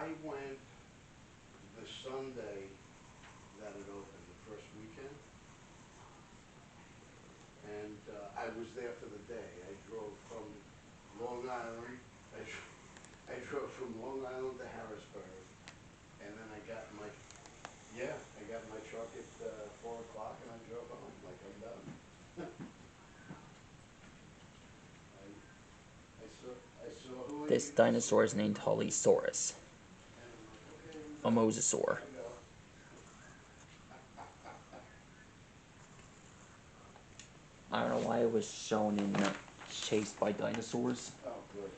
I went the Sunday that it opened, the first weekend. And I was there for the day. I drove from Long Island. I drove from Long Island to Harrisburg. And then I got my, I got my truck at 4 o'clock and I drove home, like I'm done. I saw who This dinosaur is named HAlISAURus, a mosasaur. I don't know why it was shown in Chased by Dinosaurs. Oh, good.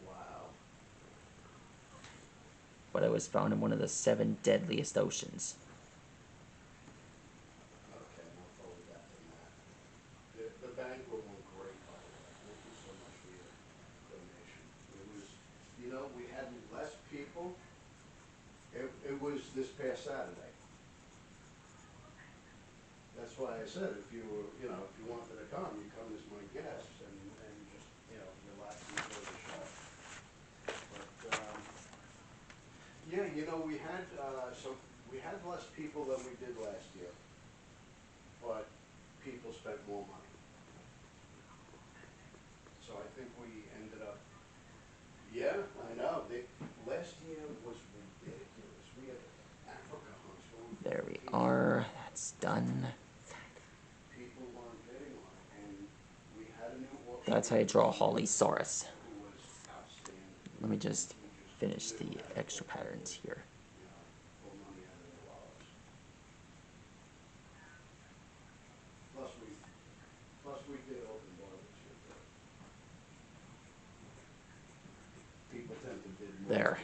Wow. But it was found in one of the 7 deadliest oceans. Okay, I'll forward that to Matt. The banquet went great, by the way. Thank you so much for your donation. It was, you know, we had less people. It was this past Saturday. That's why I said if you were, you know, if you wanted to come, you come as my guest and just, you know, relax and enjoy the show. But, yeah, you know, we had less people than we did last year, but people spent more money. So I think we ended up, I know, last year was ridiculous. We had Africa hunts going. There we are. That's done. People weren't bidding on it, and we had a new auction. That's how you draw a HAlISAurus. Who was outstanding. Let me just finish the extra patterns here. You know, pull money out of their wallets. Plus we did open bar this year. People tend to bid more. There.